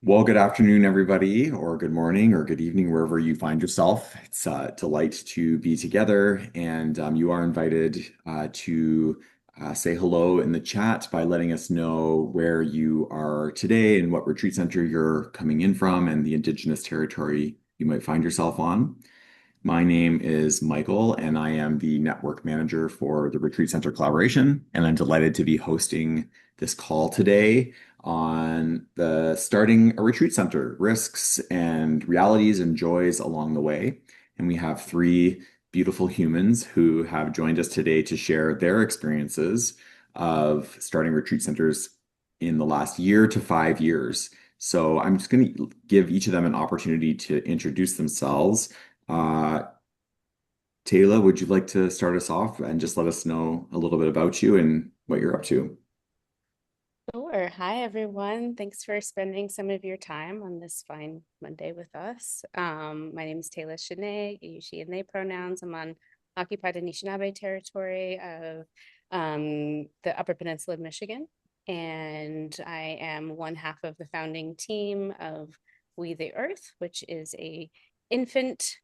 Well, good afternoon, everybody, or good morning, or good evening, wherever you find yourself. It's a delight to be together, and you are invited to say hello in the chat by letting us know where you are today and what retreat center you're coming in from and the Indigenous territory you might find yourself on. My name is Michael, and I am the network manager for the Retreat Center Collaboration. And I'm delighted to be hosting this call today on the starting a retreat center, risks and realities and joys along the way. And we have three beautiful humans who have joined us today to share their experiences of starting retreat centers in the last year to 5 years. So I'm just going to give each of them an opportunity to introduce themselves. uh, Tayla, would you like to start us off and just let us know a little bit about you and what you're up to? Sure. Hi, everyone. Thanks for spending some of your time on this fine Monday with us. My name is Tayla Shanaye, I use she and they pronouns. I'm on occupied Anishinaabe territory of the Upper Peninsula of Michigan, and I am one half of the founding team of We the Earth, which is a infant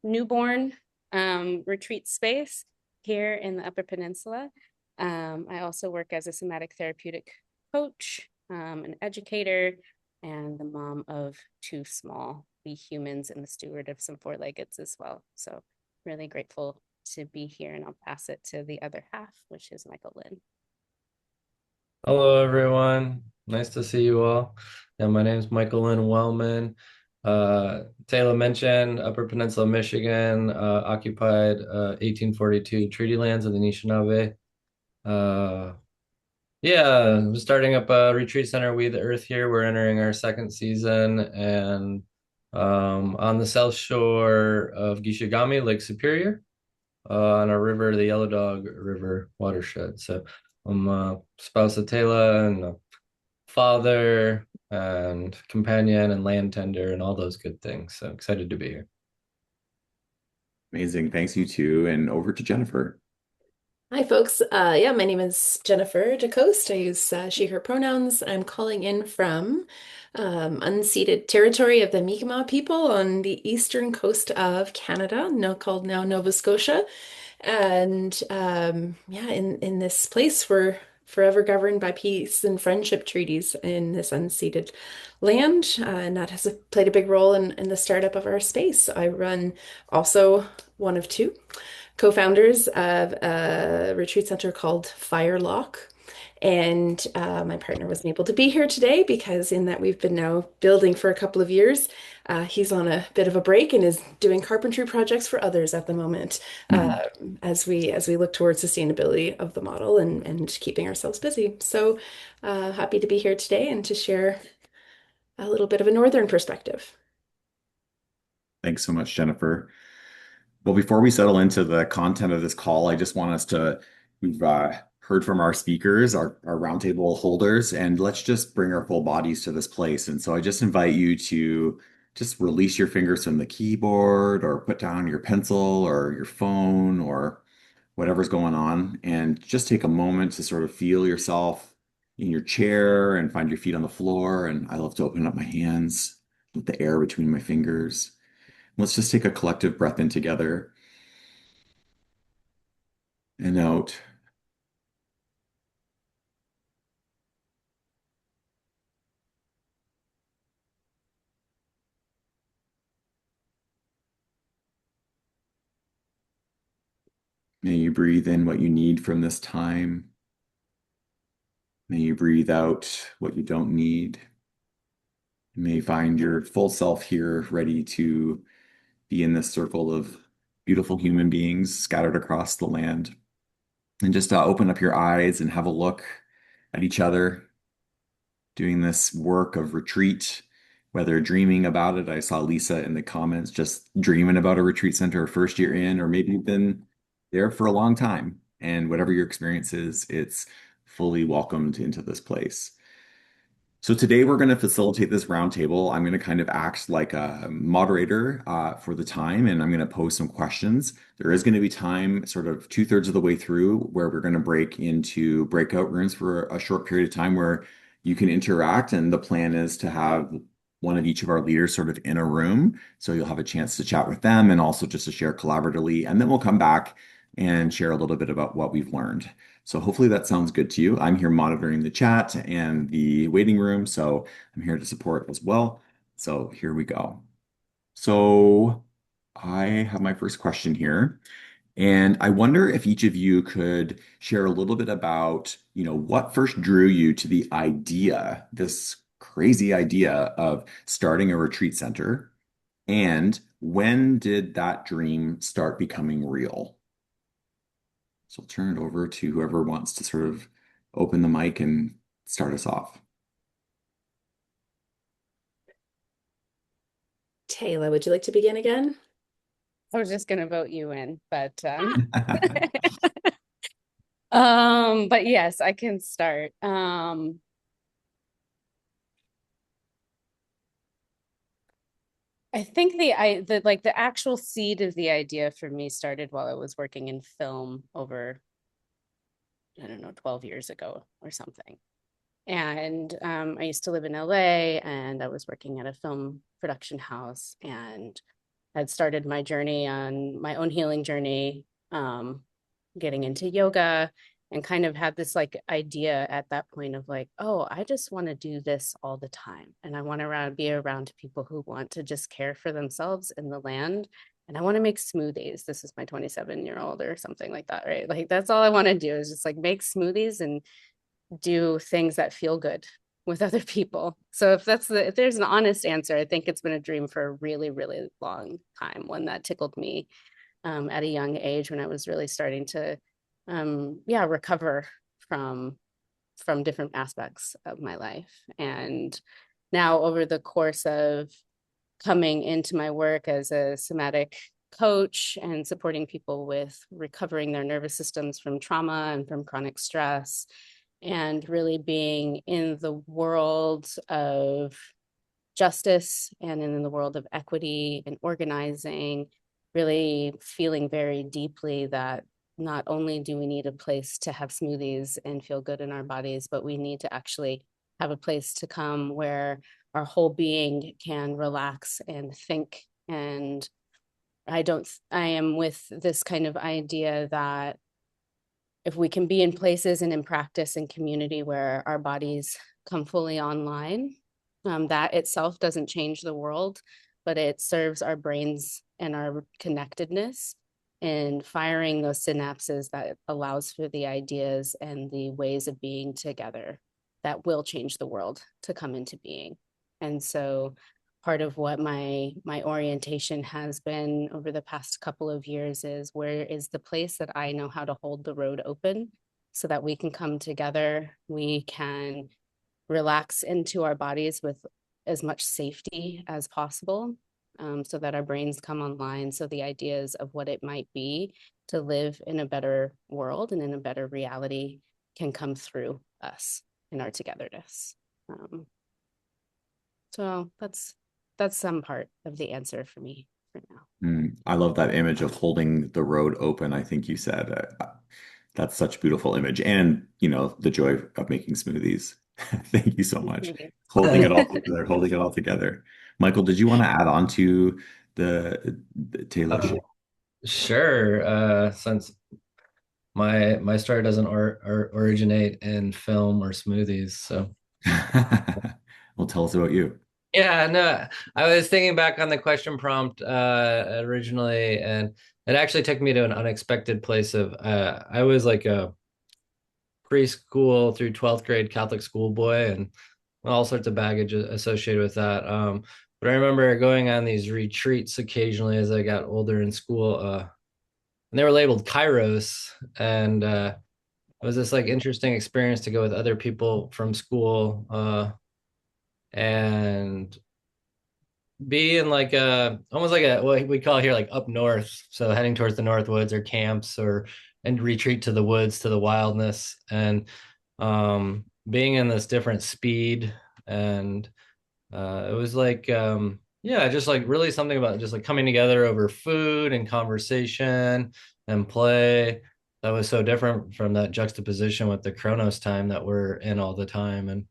newborn retreat space here in the Upper Peninsula. I also work as a somatic therapeutic coach, an educator, and the mom of two small wee humans and the steward of some four-leggeds as well. So really grateful to be here, and I'll pass it to the other half, which is Michael Lynn. Hello, everyone. Nice to see you all. Yeah, my name is Michael Lynn Wellman. Taylor mentioned Upper Peninsula, Michigan, occupied 1842 treaty lands of the Anishinaabe. Uh, yeah, we're starting up a retreat center, We the Earth here. We're entering our second season and on the south shore of Gishigami, Lake Superior, on a river, the Yellow Dog River watershed. So I'm spouse of Tayla and father and companion and land tender and all those good things. So excited to be here. Amazing. Thanks, you two. And over to Jennifer. Hi, folks. Yeah, my name is Jennifer DeCoste. I use she, her pronouns. I'm calling in from unceded territory of the Mi'kmaq people on the eastern coast of Canada, now called Nova Scotia. And yeah, in this place, we're forever governed by peace and friendship treaties in this unceded land. And that has played a big role in the startup of our space. I run also one of two co-founders of a retreat center called Firelock. And my partner wasn't able to be here today because in that we've been now building for a couple of years. He's on a bit of a break and is doing carpentry projects for others at the moment, Mhm. as we look towards sustainability of the model and keeping ourselves busy. So happy to be here today and to share a little bit of a northern perspective. Thanks so much, Jennifer. Well, before we settle into the content of this call, I just want us to, we've heard from our speakers, our roundtable holders, and let's just bring our full bodies to this place. And so I just invite you to just release your fingers from the keyboard or put down your pencil or your phone or whatever's going on and just take a moment to sort of feel yourself in your chair and find your feet on the floor. And I love to open up my hands with the air between my fingers. Let's just take a collective breath in together and out. May you breathe in what you need from this time. May you breathe out what you don't need. You may find your full self here, ready to be in this circle of beautiful human beings scattered across the land. And just open up your eyes and have a look at each other doing this work of retreat, whether dreaming about it. I saw Lisa in the comments just dreaming about a retreat center her first year in, or maybe you've been there for a long time. And whatever your experience is, it's fully welcomed into this place. So today we're going to facilitate this roundtable. I'm going to kind of act like a moderator for the time, and I'm going to pose some questions. There is going to be time, sort of two-thirds of the way through, where we're going to break into breakout rooms for a short period of time where you can interact. And the plan is to have one of each of our leaders sort of in a room. So you'll have a chance to chat with them and also just to share collaboratively. And then we'll come back and share a little bit about what we've learned. So hopefully that sounds good to you. I'm here monitoring the chat and the waiting room. So I'm here to support as well. So here we go. So I have my first question here. And I wonder if each of you could share a little bit about, what first drew you to the idea, this crazy idea of starting a retreat center, and when did that dream start becoming real? So I'll turn it over to whoever wants to sort of open the mic and start us off. Tayla, would you like to begin again? I was just gonna vote you in, but but yes, I can start. I think the actual seed of the idea for me started while I was working in film over, I don't know, 12 years ago or something. And I used to live in LA and I was working at a film production house and had started my journey on my own healing journey, getting into yoga, and kind of had this like idea at that point of like, oh, I just want to do this all the time. And I want to be around people who want to just care for themselves in the land. And I want to make smoothies. This is my 27-year-old or something like that, right? Like that's all I want to do is just like make smoothies and do things that feel good with other people. So if there's an honest answer, I think it's been a dream for a really, really long time, one that tickled me at a young age when I was really starting to recover from different aspects of my life. And now over the course of coming into my work as a somatic coach and supporting people with recovering their nervous systems from trauma and from chronic stress, and really being in the world of justice and in the world of equity and organizing, really feeling very deeply that not only do we need a place to have smoothies and feel good in our bodies, but we need to actually have a place to come where our whole being can relax and think. And I am with this kind of idea that if we can be in places and in practice and community where our bodies come fully online, that itself doesn't change the world, but it serves our brains and our connectedness and firing those synapses that allows for the ideas and the ways of being together that will change the world to come into being. And so part of what my orientation has been over the past couple of years is where is the place that I know how to hold the road open so that we can come together, we can relax into our bodies with as much safety as possible, so that our brains come online. So the ideas of what it might be to live in a better world and in a better reality can come through us in our togetherness. So that's some part of the answer for me for now. I love that image of holding the road open. I think you said that's such a beautiful image, and the joy of making smoothies. Thank you so much. Holding it all together. Michael, did you want to add on to the Taylor Uh, sure. Since my story doesn't originate in film or smoothies, so Well, tell us about you. yeah, no, I was thinking back on the question prompt originally, and it actually took me to an unexpected place of I was like a preschool through 12th grade Catholic schoolboy and all sorts of baggage associated with that. But I remember going on these retreats occasionally as I got older in school, and they were labeled Kairos, and it was this like interesting experience to go with other people from school, and be in like a almost like a what we call here like up north, so heading towards the north woods or camps or and retreat to the woods to the wildness, and being in this different speed, and it was like yeah, just like really something about just like coming together over food and conversation and play that was so different from that juxtaposition with the Chronos time that we're in all the time. And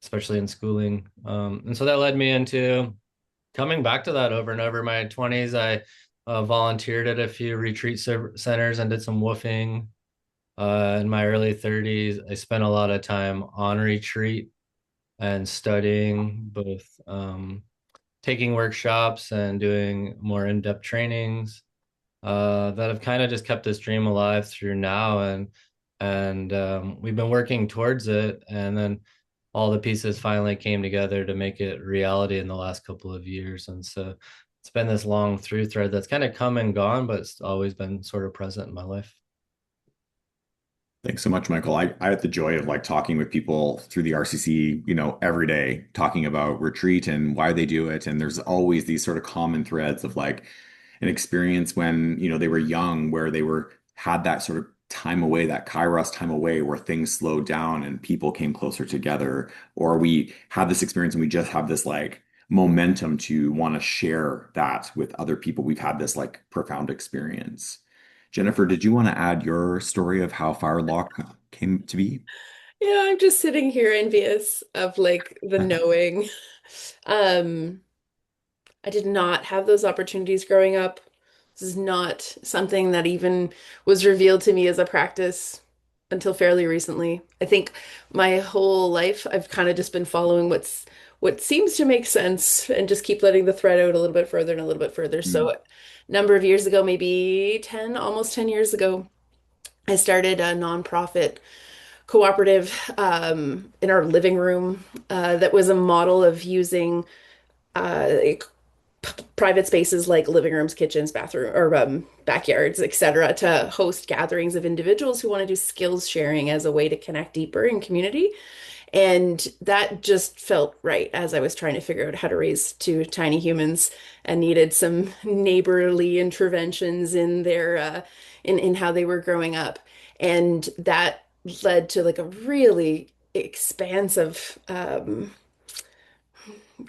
especially in schooling. And so that led me into coming back to that over and over. In my 20s, I volunteered at a few retreat centers and did some woofing. In my early 30s, I spent a lot of time on retreat and studying, both taking workshops and doing more in-depth trainings that have kind of just kept this dream alive through now. And we've been working towards it. And then all the pieces finally came together to make it reality in the last couple of years. And so it's been this long through thread that's kind of come and gone, but it's always been sort of present in my life. Thanks so much, Michael. I had the joy of like talking with people through the RCC, every day, talking about retreat and why they do it. And there's always these sort of common threads of like an experience when, they were young, where they had that sort of time away, that Kairos time away, where things slowed down and people came closer together. Or we had this experience and we just have this like momentum to want to share that with other people. We've had this like profound experience. Jennifer, did you want to add your story of how Firelock came to be? Yeah, I'm just sitting here envious of like the knowing. Um, I did not have those opportunities growing up. This is not something that even was revealed to me as a practice until fairly recently. I think my whole life I've kind of just been following what seems to make sense and just keep letting the thread out a little bit further and a little bit further. So Mm. a number of years ago, maybe 10, almost 10 years ago, I started a nonprofit cooperative in our living room that was a model of using like private spaces like living rooms, kitchens, bathroom, or backyards, etc., to host gatherings of individuals who want to do skills sharing as a way to connect deeper in community. And that just felt right as I was trying to figure out how to raise two tiny humans and needed some neighborly interventions in their in how they were growing up. And that led to like a really expansive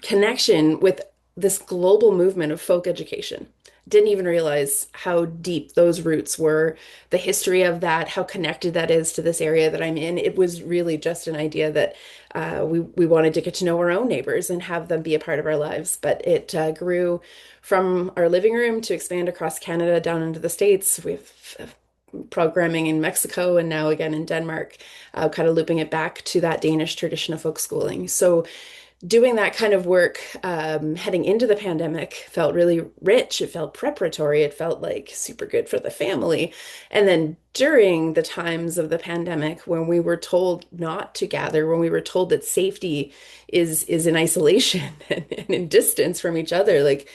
connection with this global movement of folk education. Didn't even realize how deep those roots were, the history of that, how connected that is to this area that I'm in. It was really just an idea that we wanted to get to know our own neighbors and have them be a part of our lives. But it grew from our living room to expand across Canada down into the States. We've programming in Mexico and now again in Denmark, kind of looping it back to that Danish tradition of folk schooling. So doing that kind of work heading into the pandemic felt really rich. It felt preparatory. It felt like super good for the family. And then during the times of the pandemic, when we were told not to gather, when we were told that safety is in isolation and in distance from each other, like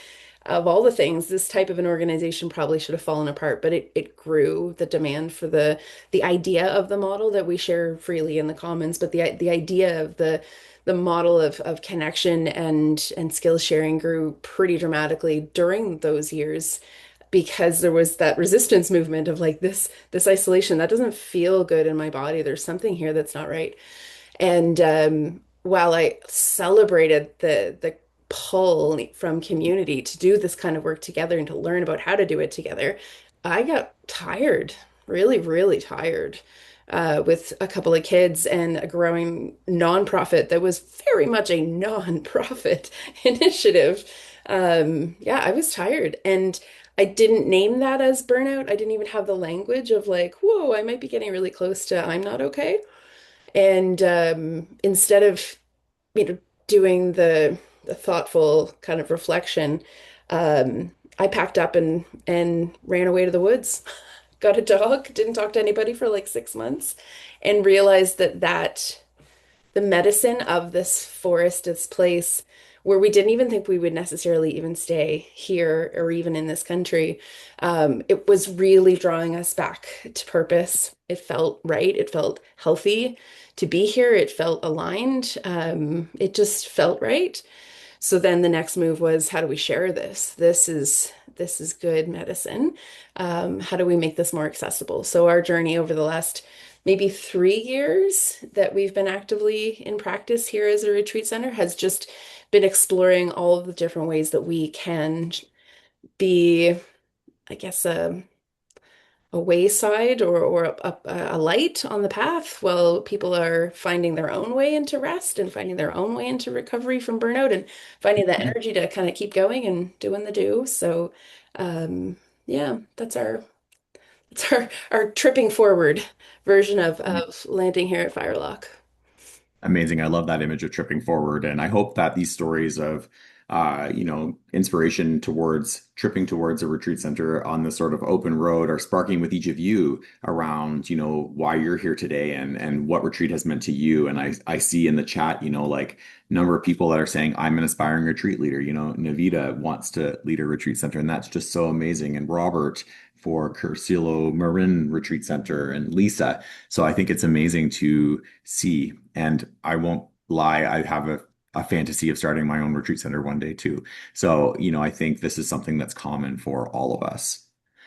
of all the things, this type of an organization probably should have fallen apart, but it grew the demand for the idea of the model that we share freely in the commons, but the idea of the model of connection and skill sharing grew pretty dramatically during those years because there was that resistance movement of like this isolation that doesn't feel good in my body. There's something here that's not right. And while I celebrated the pull from community to do this kind of work together and to learn about how to do it together, I got tired, really, really tired with a couple of kids and a growing nonprofit that was very much a nonprofit initiative. Yeah, I was tired. And I didn't name that as burnout. I didn't even have the language of like, whoa, I might be getting really close to I'm not okay. And instead of, you know, doing the thoughtful kind of reflection, I packed up and ran away to the woods. Got a dog, didn't talk to anybody for like 6 months, and realized that the medicine of this forest, this place where we didn't even think we would necessarily even stay here or even in this country, it was really drawing us back to purpose. It felt right. It felt healthy to be here. It felt aligned. It just felt right. So then the next move was, how do we share this? This is good medicine. How do we make this more accessible? So our journey over the last maybe 3 years that we've been actively in practice here as a retreat center has just been exploring all of the different ways that we can be, I guess, a wayside or a light on the path while people are finding their own way into rest and finding their own way into recovery from burnout and finding that energy to kind of keep going and doing the do. So, yeah, that's our tripping forward version of landing here at Firelock. Amazing. I love that image of tripping forward. And I hope that these stories of, inspiration towards tripping towards a retreat center on this sort of open road are sparking with each of you around, why you're here today and what retreat has meant to you. And I see in the chat, like number of people that are saying, I'm an aspiring retreat leader. Navita wants to lead a retreat center, and that's just so amazing. And Robert for Cursillo Marin Retreat Center and Lisa. So I think it's amazing to see. And I won't lie, I have a fantasy of starting my own retreat center one day too. So, I think this is something that's common for all of us.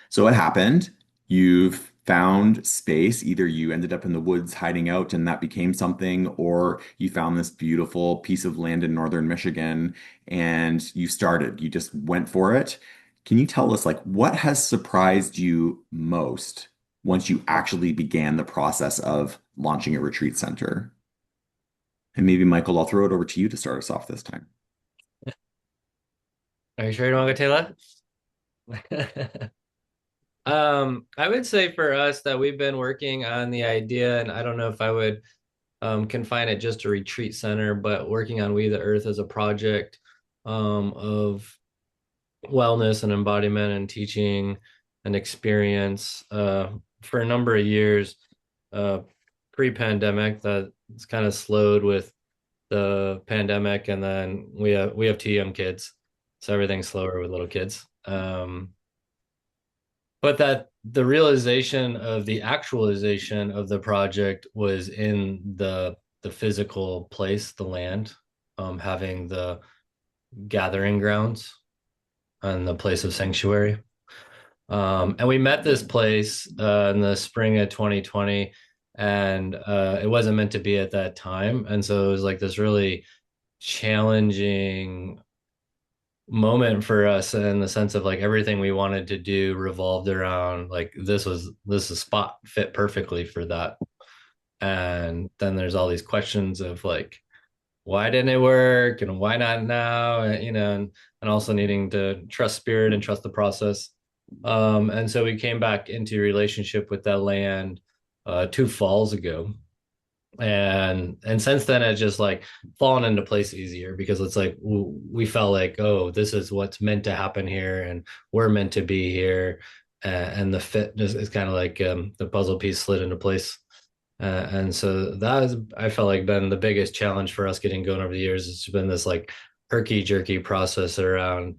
So what happened? You've found space. Either you ended up in the woods hiding out and that became something, or you found this beautiful piece of land in northern Michigan and you just went for it. Can you tell us, like, what has surprised you most once you actually began the process of launching a retreat center? And maybe, Michael, I'll throw it over to you to start us off this time. Are you sure you don't want to go, Tayla? I would say for us that we've been working on the idea, and I don't know if I would confine it just to retreat center, but working on We the Earth as a project of wellness and embodiment and teaching and experience for a number of years uh, pre-pandemic. That it's kind of slowed with the pandemic, and then we have two young kids, so everything's slower with little kids. But that the realization of the actualization of the project was in the physical place, the land, having the gathering grounds and the place of sanctuary. And we met this place in the spring of 2020, and it wasn't meant to be at that time. And so it was like this really challenging moment for us in the sense of like everything we wanted to do revolved around like this is spot fit perfectly for that. And then there's all these questions of like why didn't it work and why not now, and also needing to trust spirit and trust the process. And so we came back into relationship with that land 2 falls ago, and since then it's just like fallen into place easier because it's like we felt like, oh, this is what's meant to happen here and we're meant to be here, and the fit is kind of like the puzzle piece slid into place. And so that has, I felt like, been the biggest challenge for us getting going over the years. It's been this like herky jerky process around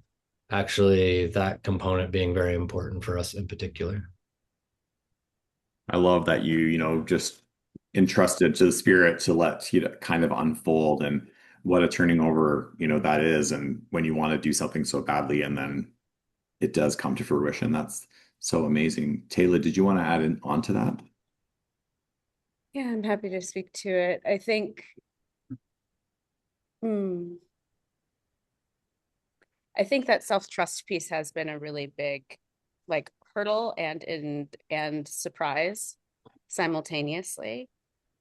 actually that component being very important for us in particular. I love that just entrusted to the spirit to let kind of unfold, and what a turning over, that is. And when you want to do something so badly and then it does come to fruition, that's so amazing. Tayla, did you want to add on to that? Yeah, I'm happy to speak to it. I think, I think that self-trust piece has been a really big like hurdle and surprise simultaneously.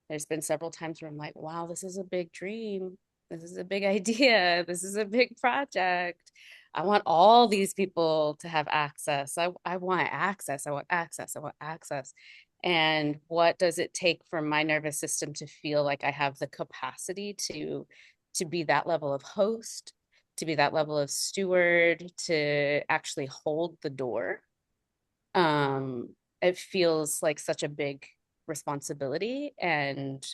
There's been several times where I'm like, wow, this is a big dream. This is a big idea. This is a big project. I want all these people to have access. I want access. I want access. I want access. And what does it take for my nervous system to feel like I have the capacity to be that level of host, to be that level of steward, to actually hold the door? It feels like such a big responsibility, and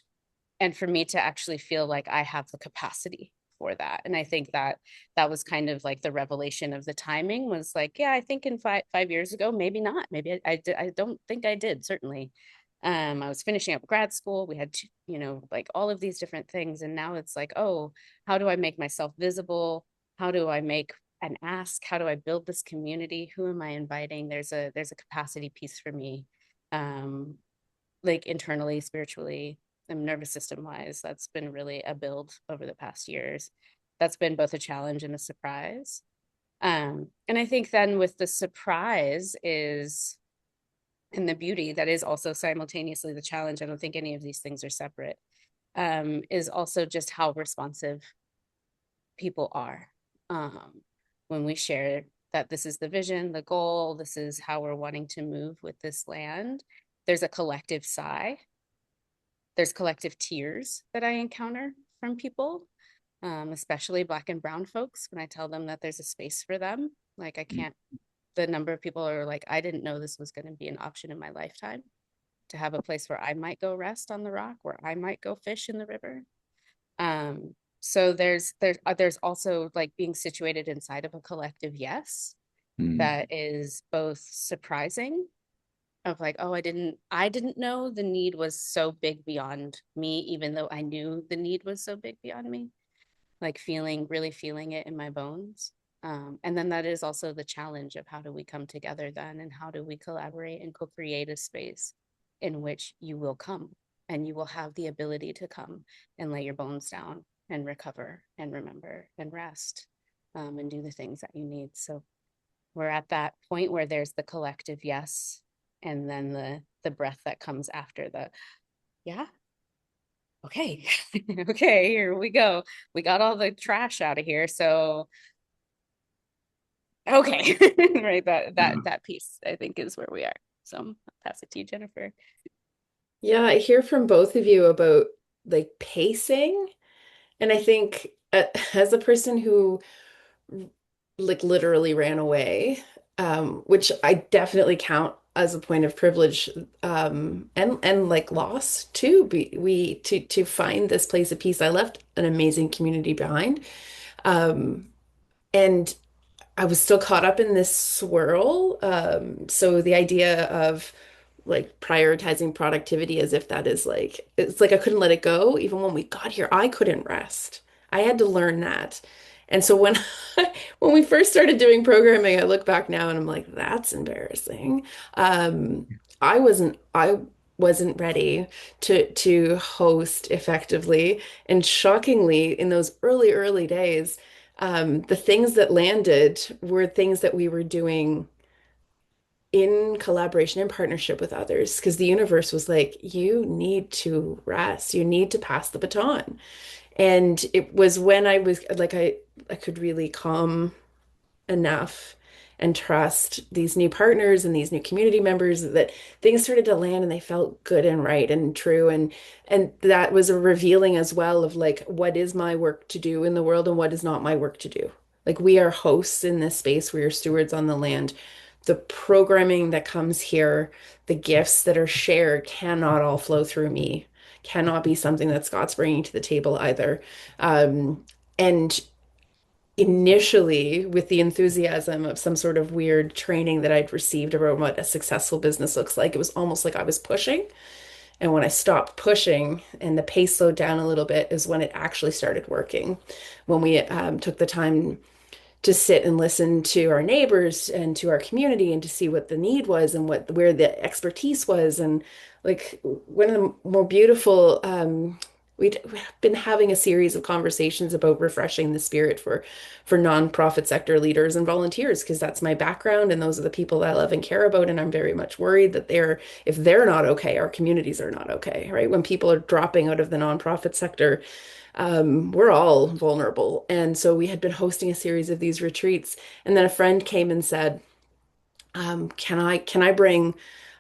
for me to actually feel like I have the capacity for that. And I think that that was kind of like the revelation of the timing was like, yeah, I think in 5 years ago, maybe not. Maybe I don't think I did, certainly. I was finishing up grad school. We had, like all of these different things. And now it's like, oh, how do I make myself visible? How do I make an ask? How do I build this community? Who am I inviting? There's a capacity piece for me, like internally, spiritually, and nervous system wise. That's been really a build over the past years. That's been both a challenge and a surprise. And I think then with the surprise is and the beauty that is also simultaneously the challenge. I don't think any of these things are separate, is also just how responsive people are. When we share that this is the vision, the goal, this is how we're wanting to move with this land, there's a collective sigh. There's collective tears that I encounter from people, especially Black and Brown folks, when I tell them that there's a space for them. Like, I can't, the number of people are like, I didn't know this was going to be an option in my lifetime, to have a place where I might go rest on the rock, where I might go fish in the river. So there's also like being situated inside of a collective yes Mm. that is both surprising, of like, oh, I didn't know the need was so big beyond me, even though I knew the need was so big beyond me, like really feeling it in my bones. And then that is also the challenge of how do we come together then, and how do we collaborate and co-create a space in which you will come and you will have the ability to come and lay your bones down and recover and remember and rest, and do the things that you need. So we're at that point where there's the collective yes, and then the breath that comes after the yeah, okay. Okay, here we go, we got all the trash out of here, so okay. Right, that piece I think is where we are. So I'll pass it to you, Jennifer. Yeah, I hear from both of you about like pacing. And I think as a person who like literally ran away, which I definitely count as a point of privilege, and like loss too. We to find this place of peace. I left an amazing community behind. Um, and I was still caught up in this swirl. So the idea of like prioritizing productivity as if that is like, it's like I couldn't let it go. Even when we got here, I couldn't rest. I had to learn that. And so when when we first started doing programming, I look back now and I'm like, that's embarrassing. Um, I wasn't ready to host effectively. And shockingly, in those early days, the things that landed were things that we were doing in collaboration and partnership with others, because the universe was like, you need to rest, you need to pass the baton. And it was when I was like, I could really calm enough and trust these new partners and these new community members that things started to land and they felt good and right and true. And that was a revealing as well of like, what is my work to do in the world and what is not my work to do. Like, we are hosts in this space, we are stewards on the land. The programming that comes here, the gifts that are shared cannot all flow through me, cannot be something that Scott's bringing to the table either. And initially, with the enthusiasm of some sort of weird training that I'd received about what a successful business looks like, it was almost like I was pushing. And when I stopped pushing and the pace slowed down a little bit is when it actually started working. When we took the time to sit and listen to our neighbors and to our community and to see what the need was and where the expertise was. And like, one of the more beautiful, we've been having a series of conversations about refreshing the spirit for nonprofit sector leaders and volunteers, because that's my background and those are the people that I love and care about. And I'm very much worried that if they're not okay, our communities are not okay, right? When people are dropping out of the nonprofit sector, we're all vulnerable. And so we had been hosting a series of these retreats, and then a friend came and said, can I bring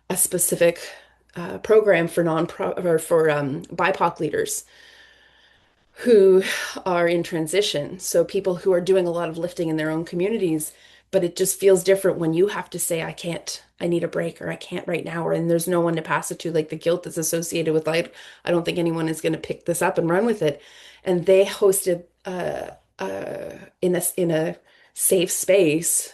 a specific program for BIPOC leaders who are in transition? So people who are doing a lot of lifting in their own communities, but it just feels different when you have to say, I can't, I need a break, or I can't right now, and there's no one to pass it to, like the guilt that's associated with, like, I don't think anyone is going to pick this up and run with it. And they hosted in a safe space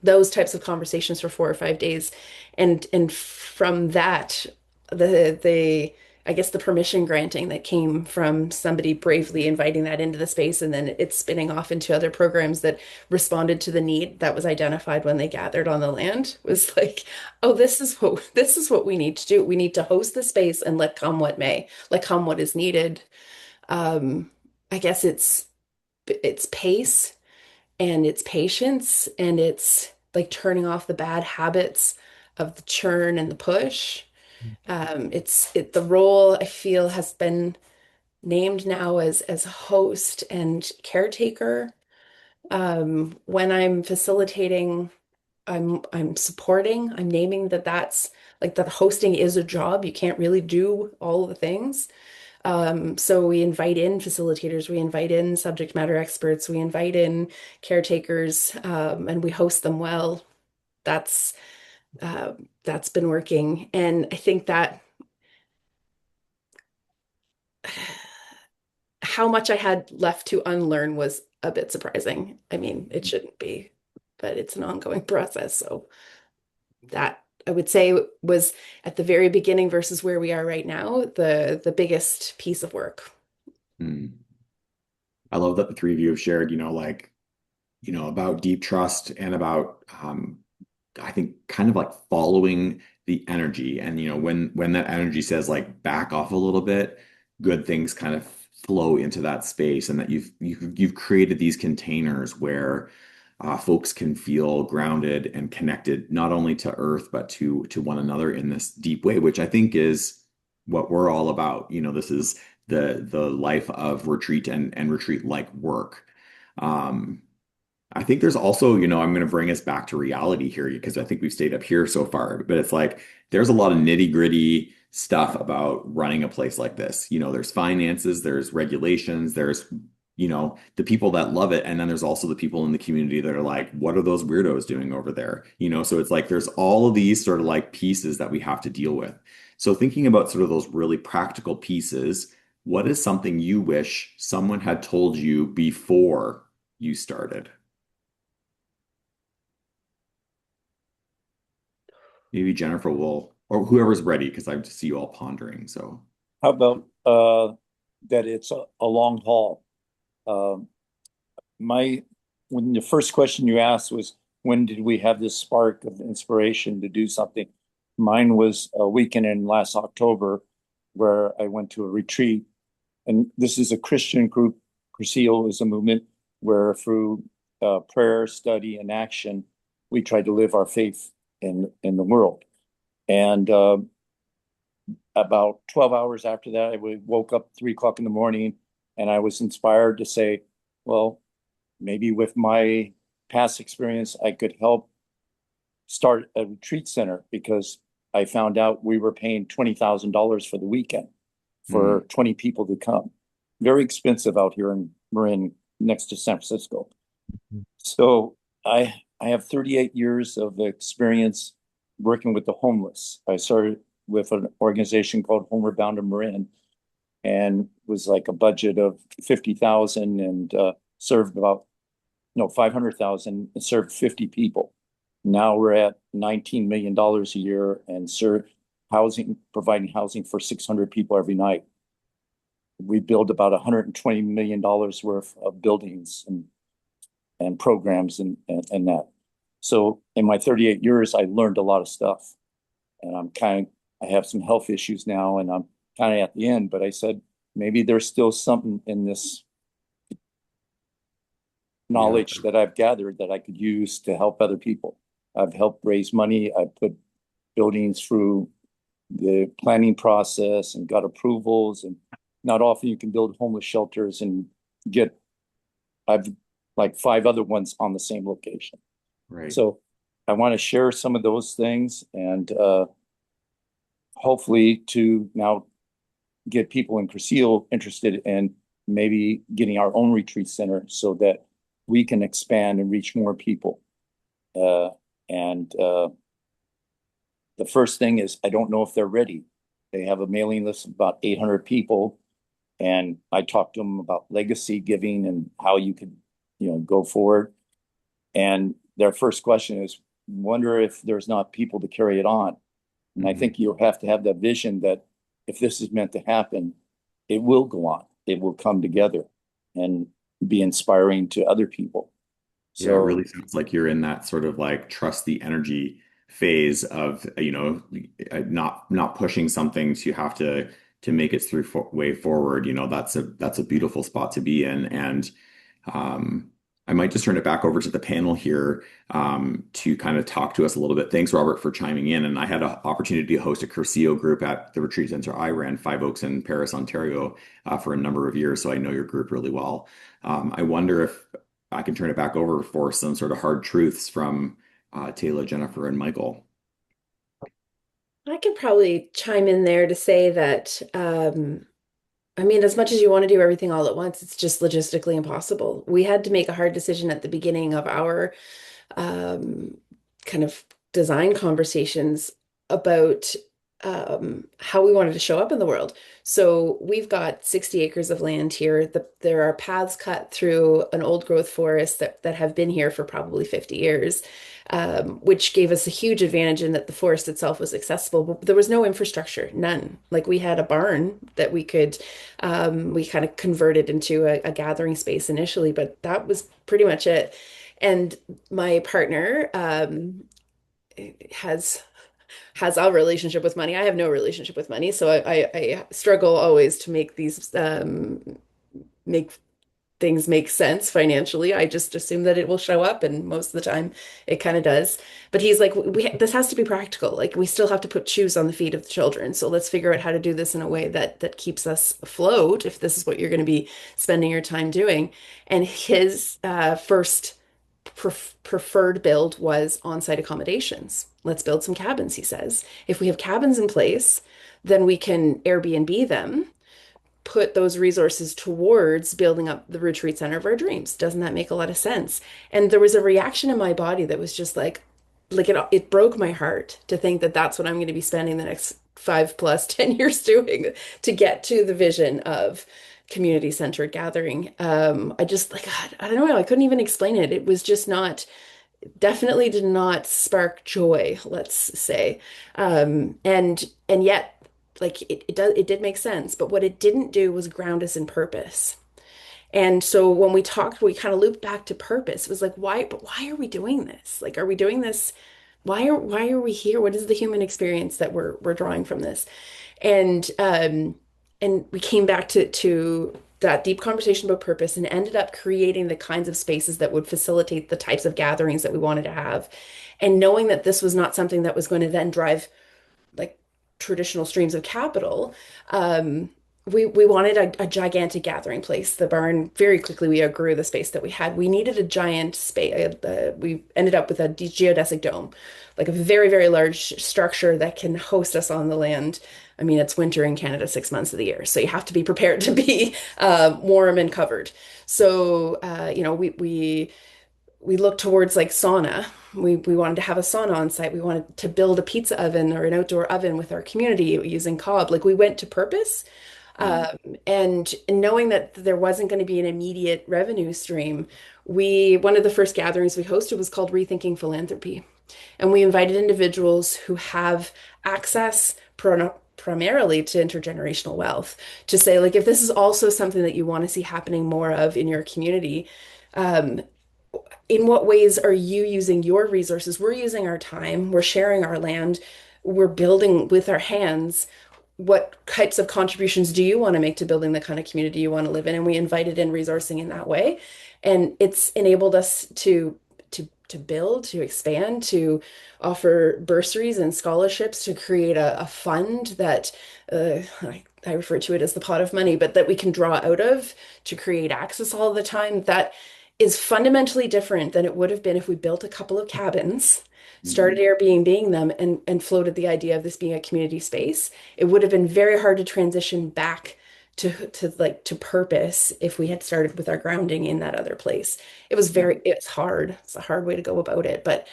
those types of conversations for 4 or 5 days. And from that, the I guess the permission granting that came from somebody bravely inviting that into the space, and then it's spinning off into other programs that responded to the need that was identified when they gathered on the land, was like, oh, this is what we need to do. We need to host the space and let come what may, let come what is needed. Um, I guess it's pace and it's patience and it's like turning off the bad habits the churn and the push. The role I feel has been named now as host and caretaker. When I'm facilitating, I'm supporting, I'm naming that that's like that hosting is a job. You can't really do all the things. So we invite in facilitators, we invite in subject matter experts, we invite in caretakers, and we host them well. That's that's been working. And I think that how much I had left to unlearn was a bit surprising. I mean, it shouldn't be, but it's an ongoing process. So that I would say was at the very beginning versus where we are right now, the biggest piece of work. Hmm. I love that the three of you have shared, like, about deep trust and about, I think kind of like following the energy. And, when that energy says like back off a little bit, good things kind of flow into that space, and that you've created these containers where folks can feel grounded and connected not only to earth but to one another in this deep way, which I think is what we're all about. This is the life of retreat and retreat like work. Um, I think there's also, I'm going to bring us back to reality here because I think we've stayed up here so far, but it's like there's a lot of nitty-gritty stuff about running a place like this. There's finances, there's regulations, there's, the people that love it. And then there's also the people in the community that are like, what are those weirdos doing over there? So it's like there's all of these sort of like pieces that we have to deal with. So thinking about sort of those really practical pieces, what is something you wish someone had told you before you started? Maybe Jennifer will, or whoever's ready, because I see you all pondering. So, How about that it's a long haul? Um, my when the first question you asked was when did we have this spark of inspiration to do something? Mine was a weekend in last October where I went to a retreat, and this is a Christian group. Cursillo is a movement where through prayer, study, and action, we try to live our faith in the world. And about 12 hours after that, I woke up 3 o'clock in the morning and I was inspired to say, well, maybe with my past experience, I could help start a retreat center because I found out we were paying $20,000 for the weekend for 20 people to come. Very expensive out here in Marin next to San Francisco. So I have 38 years of experience working with the homeless. I started with an organization called Homeward Bound in Marin, and was like a budget of 50,000 and served about 500,000 and served 50 people. Now we're at $19 million a year and providing housing for 600 people every night. We build about $120 million worth of buildings and programs and that. So in my 38 years, I learned a lot of stuff, and I have some health issues now, and I'm kind of at the end, but I said, maybe there's still something in this knowledge that I've gathered that I could use to help other people. I've helped raise money. I put buildings through the planning process and got approvals, and not often you can build homeless shelters and I've like 5 other ones on the same location. right. So I want to share some of those things and hopefully to now get people in Cursillo interested in maybe getting our own retreat center so that we can expand and reach more people. And the first thing is, I don't know if they're ready. They have a mailing list of about 800 people. And I talked to them about legacy giving and how you could, go forward. And their first question is, wonder if there's not people to carry it on. And I think you have to have that vision that if this is meant to happen, it will go on. It will come together and be inspiring to other people. Yeah, it really sounds like you're in that sort of like trust the energy phase of, not pushing something to have to make its way forward. That's a beautiful spot to be in. And I might just turn it back over to the panel here to kind of talk to us a little bit. Thanks, Robert, for chiming in. And I had an opportunity to host a Curcio group at the retreat center I ran, Five Oaks in Paris, Ontario, for a number of years. So I know your group really well. I wonder if I can turn it back over for some sort of hard truths from Tayla, Jennifer, and Michael. I could probably chime in there to say that, I mean, as much as you want to do everything all at once, it's just logistically impossible. We had to make a hard decision at the beginning of our um, kind of design conversations about how we wanted to show up in the world. So we've got 60 acres of land here. There are paths cut through an old growth forest that have been here for probably 50 years, which gave us a huge advantage in that the forest itself was accessible, but there was no infrastructure, none. Like we had a barn that we kind of converted into a gathering space initially, but that was pretty much it. And my partner has a relationship with money. I have no relationship with money, so I struggle always to make these make things make sense financially. I just assume that it will show up, and most of the time it kind of does. But he's like, this has to be practical. Like we still have to put shoes on the feet of the children. So let's figure out how to do this in a way that keeps us afloat if this is what you're going to be spending your time doing. And his first preferred build was on-site accommodations. Let's build some cabins, he says. If we have cabins in place, then we can Airbnb them, put those resources towards building up the retreat center of our dreams. Doesn't that make a lot of sense? And there was a reaction in my body that was just like it broke my heart to think that that's what I'm going to be spending the next 5 plus 10 years doing to get to the vision of community-centered gathering. I just like, God, I don't know, I couldn't even explain it. It was just not, definitely did not spark joy, let's say. And yet, like it did make sense, but what it didn't do was ground us in purpose. And so when we talked, we kind of looped back to purpose. It was like, why are we doing this? Like, are we doing this? Why are we here? What is the human experience that we're drawing from this? And and we came back to that deep conversation about purpose and ended up creating the kinds of spaces that would facilitate the types of gatherings that we wanted to have. And knowing that this was not something that was going to then drive like traditional streams of capital, we wanted a gigantic gathering place. The barn, very quickly, we outgrew the space that we had. We needed a giant space. We ended up with a geodesic dome, like a very, very large structure that can host us on the land. I mean, it's winter in Canada 6 months of the year, so you have to be prepared to be warm and covered. So, we looked towards like sauna. We wanted to have a sauna on site. We wanted to build a pizza oven or an outdoor oven with our community using cob. Like we went to purpose. And knowing that there wasn't going to be an immediate revenue stream, one of the first gatherings we hosted was called Rethinking Philanthropy. And we invited individuals who have access primarily to intergenerational wealth to say, like, if this is also something that you want to see happening more of in your community, in what ways are you using your resources? We're using our time, we're sharing our land, we're building with our hands. What types of contributions do you want to make to building the kind of community you want to live in? And we invited in resourcing in that way. And it's enabled us to build, to expand, to offer bursaries and scholarships, to create a fund that I refer to it as the pot of money, but that we can draw out of to create access all the time. That is fundamentally different than it would have been if we built a couple of cabins, started Airbnb-ing them, and floated the idea of this being a community space. It would have been very hard to transition back to purpose if we had started with our grounding in that other place. It's hard. It's a hard way to go about it, but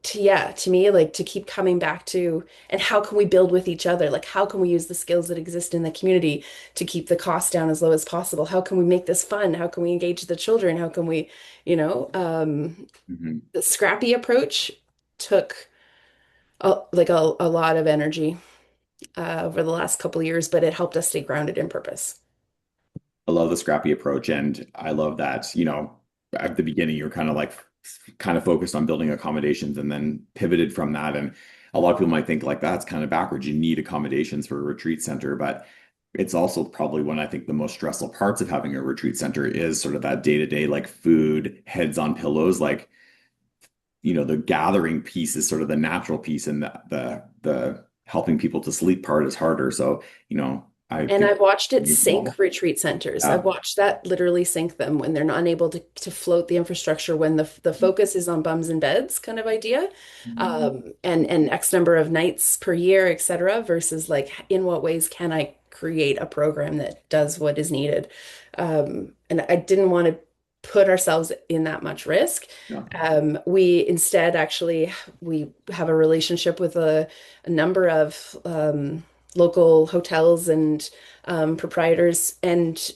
to me, like, to keep coming back to, and how can we build with each other? Like, how can we use the skills that exist in the community to keep the cost down as low as possible? How can we make this fun? How can we engage the children? How can we, the scrappy approach took a lot of energy over the last couple of years, but it helped us stay grounded in purpose. I love the scrappy approach, and I love that, at the beginning, you're kind of focused on building accommodations and then pivoted from that. And a lot of people might think like that's kind of backwards. You need accommodations for a retreat center, but it's also probably one I think the most stressful parts of having a retreat center is sort of that day-to-day like food, heads on pillows, like the gathering piece is sort of the natural piece, and the helping people to sleep part is harder. So, I And think I've watched it you know, sink retreat centers. I've yeah. watched that literally sink them when they're not unable to float the infrastructure, when the focus is on bums and beds kind of idea, and X number of nights per year, et cetera, versus like in what ways can I create a program that does what is needed. And I didn't want to put ourselves in that much risk. Yeah. We instead actually we have a relationship with a number of local hotels and proprietors, and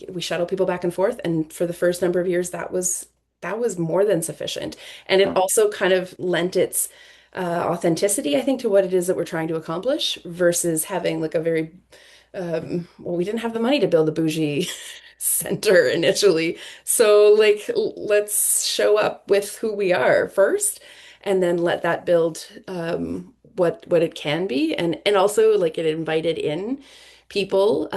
we shuttle people back and forth. And for the first number of years, that was more than sufficient. And it Yeah. also kind of lent its authenticity, I think, to what it is that we're trying to accomplish versus having like a very well, we didn't have the money to build a bougie center initially. So like let's show up with who we are first and then let that build what it can be. And also like it invited in people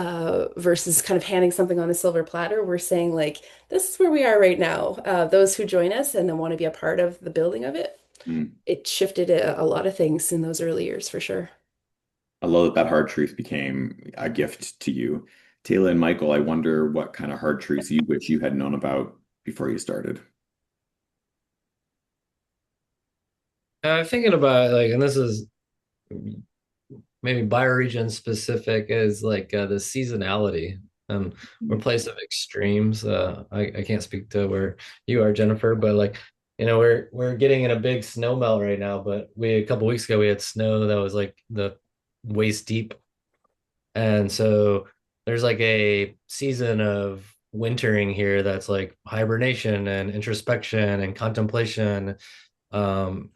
versus kind of handing something on a silver platter. We're saying like this is where we are right now. Those who join us and then want to be a part of the building of it. Mm. It shifted a lot of things in those early years for sure. I love that that hard truth became a gift to you. Tayla and Michael, I wonder what kind of hard truths you wish you had known about before you started. Thinking about like, and this is maybe bioregion specific, is like the seasonality. We're a place of extremes. I can't speak to where you are, Jennifer, but like, we're getting in a big snow melt right now, but a couple weeks ago we had snow that was like the waist deep. And so there's like a season of wintering here that's like hibernation and introspection and contemplation. Um,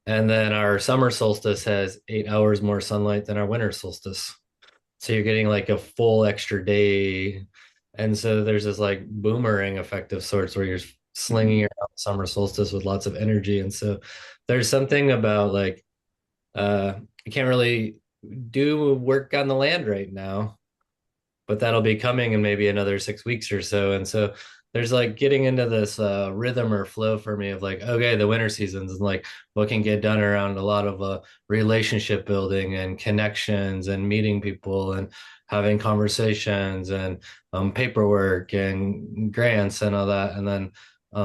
and then our summer solstice has 8 hours more sunlight than our winter solstice. So you're getting like a full extra day. And so there's this like boomerang effect of sorts where you're slinging Mhm. around summer solstice with lots of energy. And so there's something about like, I can't really do work on the land right now, but that'll be coming in maybe another 6 weeks or so. And so there's like getting into this rhythm or flow for me of like, okay, the winter seasons and like what can get done around a lot of relationship building and connections and meeting people and having conversations and paperwork and grants and all that. And then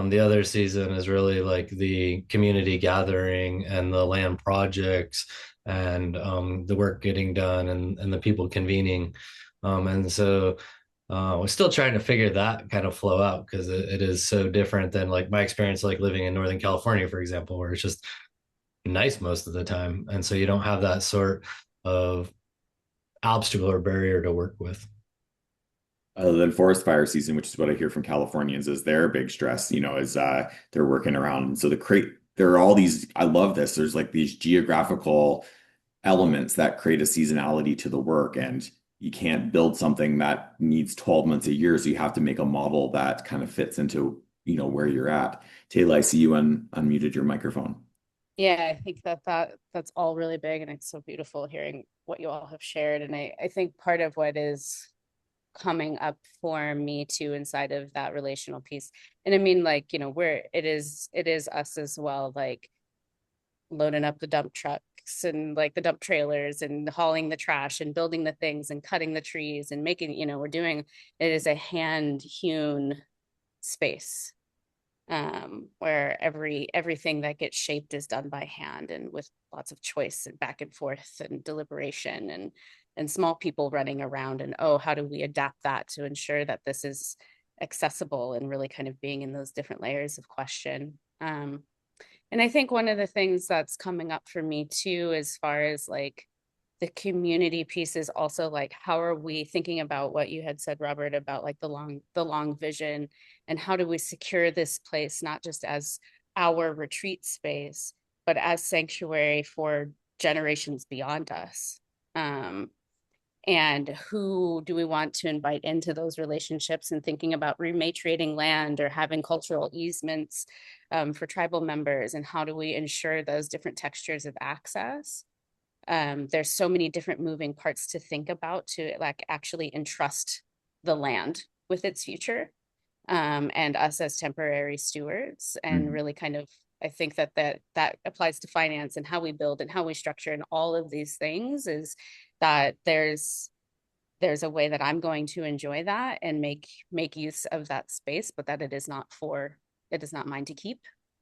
the other season is really like the community gathering and the land projects and the work getting done and the people convening. And so we're still trying to figure that kind of flow out because it is so different than like my experience, like living in Northern California, for example, where it's just nice most of the time. And so you don't have that sort of obstacle or barrier to work with. Other than forest fire season, which is what I hear from Californians, is their big stress, is they're working around. So there are all these, I love this. There's like these geographical elements that create a seasonality to the work, and you can't build something that needs 12 months a year. So you have to make a model that kind of fits into, where you're at. Taylor, I see you unmuted your microphone. Yeah, I think that's all really big, and it's so beautiful hearing what you all have shared. And I think part of what is coming up for me too inside of that relational piece, and I mean, like, where it is us as well, like loading up the dump trucks and like the dump trailers and hauling the trash and building the things and cutting the trees and making, we're doing it is a hand hewn space, where everything that gets shaped is done by hand and with lots of choice and back and forth and deliberation and small people running around, and oh, how do we adapt that to ensure that this is accessible, and really kind of being in those different layers of question. And I think one of the things that's coming up for me too, as far as like the community piece, is also like, how are we thinking about what you had said, Robert, about like the long vision, and how do we secure this place not just as our retreat space, but as sanctuary for generations beyond us. And who do we want to invite into those relationships, and thinking about rematriating land or having cultural easements for tribal members, and how do we ensure those different textures of access there's so many different moving parts to think about to like actually entrust the land with its future, and us as temporary stewards, and Mm. really kind of I think that applies to finance and how we build and how we structure and all of these things, is that there's a way that I'm going to enjoy that and make use of that space, but that it is not mine to keep.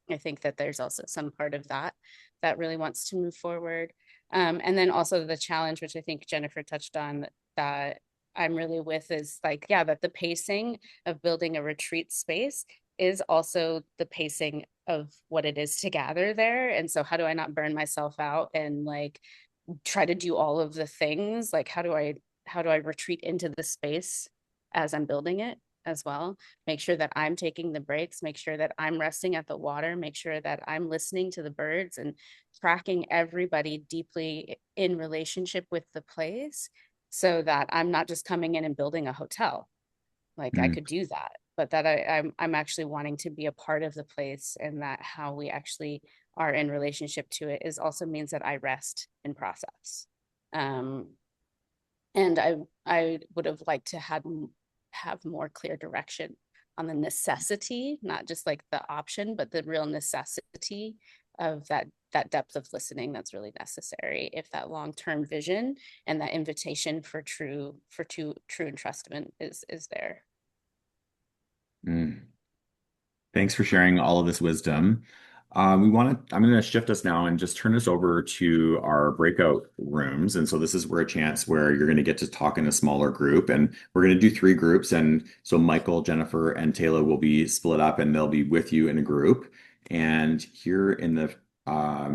I think that there's also some part of that that really wants to move forward. And then also the challenge, which I think Jennifer touched on, that I'm really with, is like, yeah, that the pacing of building a retreat space is also the pacing of what it is to gather there. And so how do I not burn myself out and like try to do all of the things? Like how do I retreat into the space as I'm building it as well? Make sure that I'm taking the breaks, make sure that I'm resting at the water, make sure that I'm listening to the birds and tracking everybody deeply in relationship with the place, so that I'm not just coming in and building a hotel. Like I Mm. could do that, but that I'm actually wanting to be a part of the place, and that how we actually are in relationship to it is also means that I rest and process. Um, and I would have liked to have more clear direction on the necessity, not just like the option, but the real necessity of that depth of listening that's really necessary if that long-term vision and that invitation for true entrustment is there. Mm. Thanks for sharing all of this wisdom. I'm going to shift us now and just turn us over to our breakout rooms. And so this is where a chance where you're going to get to talk in a smaller group. And we're going to do three groups. And so Michael, Jennifer, and Tayla will be split up and they'll be with you in a group. And here in the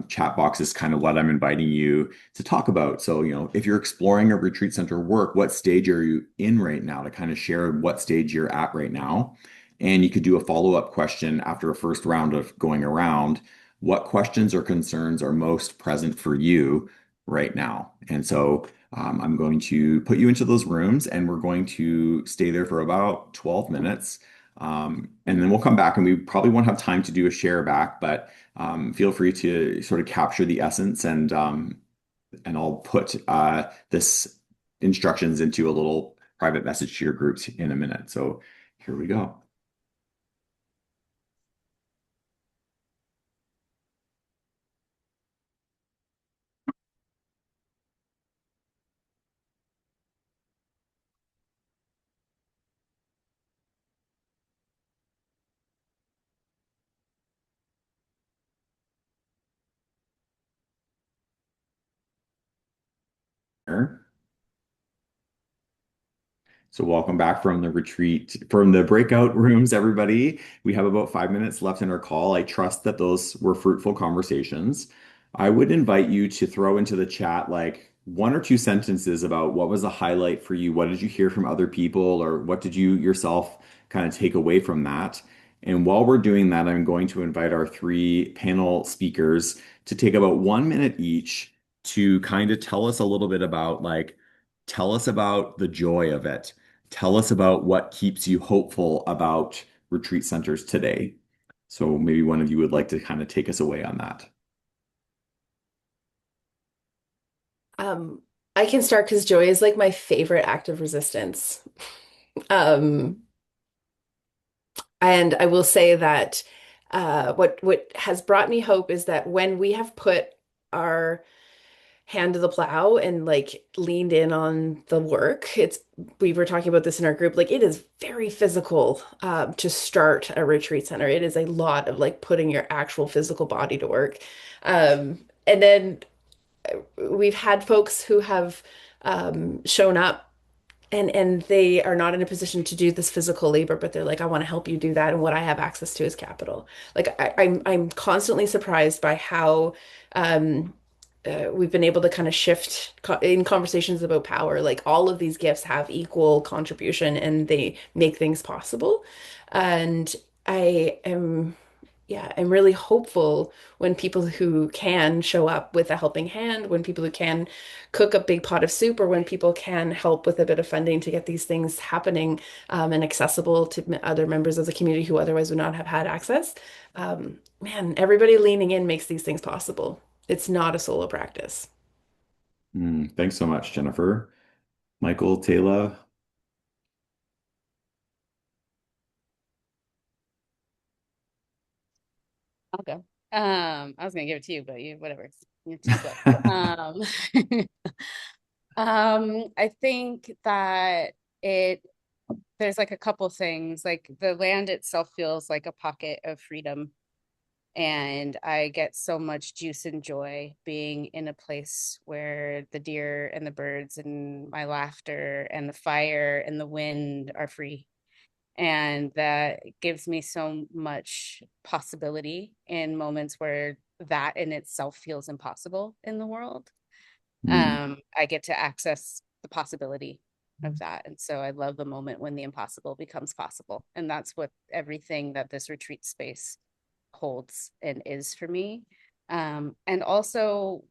chat box is kind of what I'm inviting you to talk about. So, if you're exploring a retreat center work, what stage are you in right now, to kind of share what stage you're at right now. And you could do a follow-up question after a first round of going around. What questions or concerns are most present for you right now? And so I'm going to put you into those rooms and we're going to stay there for about 12 minutes. And then we'll come back and we probably won't have time to do a share back, but feel free to sort of capture the essence and I'll put this instructions into a little private message to your groups in a minute. So here we go. So welcome back from the retreat, from the breakout rooms, everybody. We have about 5 minutes left in our call. I trust that those were fruitful conversations. I would invite you to throw into the chat like one or two sentences about what was a highlight for you. What did you hear from other people, or what did you yourself kind of take away from that? And while we're doing that, I'm going to invite our three panel speakers to take about 1 minute each to kind of tell us a little bit about tell us about the joy of it. Tell us about what keeps you hopeful about retreat centers today. So maybe one of you would like to kind of take us away on that. Um, I can start because joy is like my favorite act of resistance. Um, and I will say that what has brought me hope is that when we have put our hand to the plow and like leaned in on the work, we were talking about this in our group, like it is very physical to start a retreat center. It is a lot of like putting your actual physical body to work. And then we've had folks who have shown up and they are not in a position to do this physical labor, but they're like, I want to help you do that, and what I have access to is capital. Like I'm constantly surprised by how we've been able to kind of shift in conversations about power. Like all of these gifts have equal contribution and they make things possible. And I am yeah, I'm really hopeful when people who can show up with a helping hand, when people who can cook a big pot of soup, or when people can help with a bit of funding to get these things happening and accessible to other members of the community who otherwise would not have had access. Man, everybody leaning in makes these things possible. It's not a solo practice. Thanks so much, Jennifer. Michael, Tayla. I'll go. I was gonna give it to you, but you whatever. You're too slow. I think that it there's like a couple things. Like the land itself feels like a pocket of freedom. And I get so much juice and joy being in a place where the deer and the birds and my laughter and the fire and the wind are free. And that gives me so much possibility in moments where that in itself feels impossible in the world. Mm, I get to access the possibility of that. And so I love the moment when the impossible becomes possible. And that's what everything that this retreat space holds and is for me. And also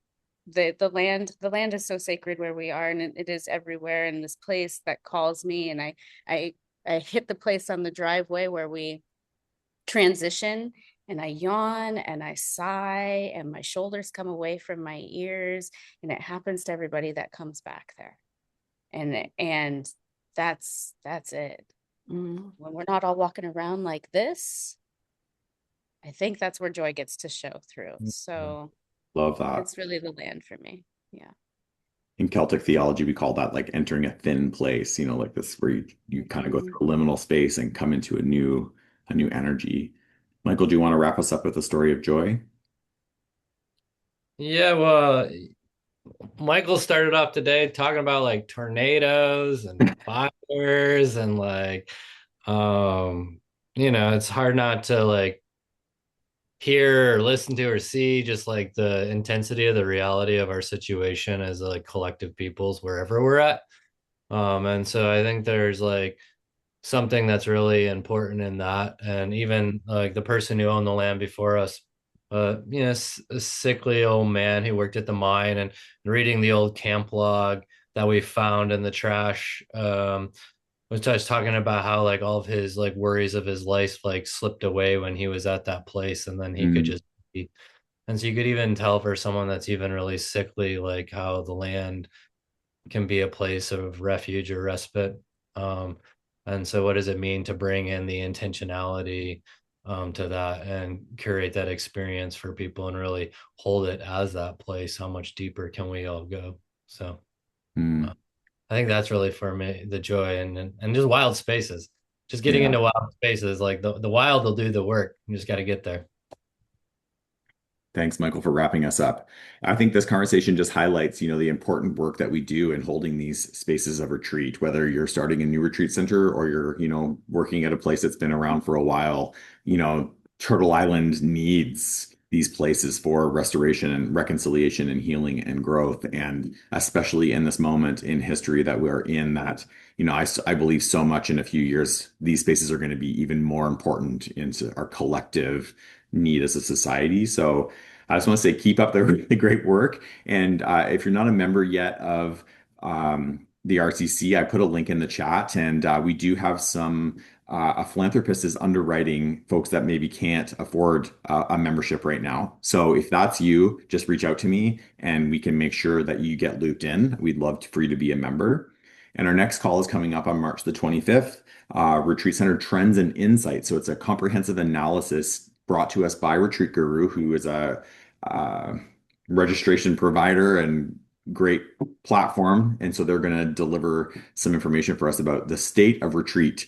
the land is so sacred where we are, and it is everywhere in this place that calls me. And I I hit the place on the driveway where we transition, and I yawn and I sigh and my shoulders come away from my ears, and it happens to everybody that comes back there. And that's it. Mm. When we're not all walking around like this, I think that's where joy gets to show through. So love that. it's really the land for me. Yeah. In Celtic theology, we call that like entering a thin place, like this where you kind of go Mhm. through a liminal space and come into a new energy. Michael, do you want to wrap us up with a story of joy? Yeah, well, Michael started off today talking about like tornadoes and fires and like um it's hard not to like hear or listen to or see just like the intensity of the reality of our situation as like collective peoples wherever we're at. And so I think there's like something that's really important in that. And even like the person who owned the land before us, a sickly old man who worked at the mine, and reading the old camp log that we found in the trash, was just talking about how like all of his like worries of his life like slipped away when he was at that place, and then he could Mm, just be. And so you could even tell for someone that's even really sickly, like how the land can be a place of refuge or respite. Um, and so, what does it mean to bring in the intentionality to that and curate that experience for people and really hold it as that place? How much deeper can we all go? So, uh, mm, I think that's really for me the joy and just wild spaces. Just getting yeah. into wild spaces, like the wild will do the work. You just got to get there. Thanks, Michael, for wrapping us up. I think this conversation just highlights, the important work that we do in holding these spaces of retreat, whether you're starting a new retreat center or you're, working at a place that's been around for a while. Turtle Island needs these places for restoration and reconciliation and healing and growth. And especially in this moment in history that we're in, that, I believe so much in a few years, these spaces are going to be even more important into our collective need as a society. So, I just want to say keep up the really great work. And if you're not a member yet of the RCC, I put a link in the chat, and we do have some. A philanthropist is underwriting folks that maybe can't afford a membership right now. So if that's you, just reach out to me, and we can make sure that you get looped in. We'd love for you to be a member. And our next call is coming up on March the 25th. Retreat Center Trends and Insights. So it's a comprehensive analysis brought to us by Retreat Guru, who is a uh, registration provider and great platform. And so they're going to deliver some information for us about the state of retreat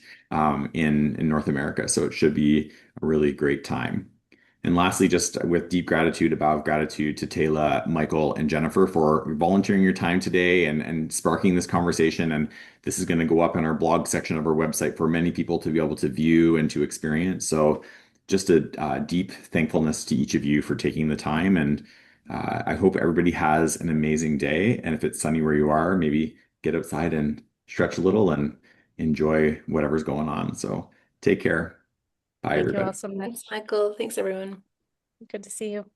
in North America. So it should be a really great time. And lastly, just with deep gratitude, above gratitude to Tayla, Michael, and Jennifer for volunteering your time today and sparking this conversation. And this is going to go up in our blog section of our website for many people to be able to view and to experience. So just a deep thankfulness to each of you for taking the time. And I hope everybody has an amazing day. And if it's sunny where you are, maybe get outside and stretch a little and enjoy whatever's going on. So take care. Bye, Thank you all everybody. so Thanks, much. Michael. Thanks, everyone. Good to see you.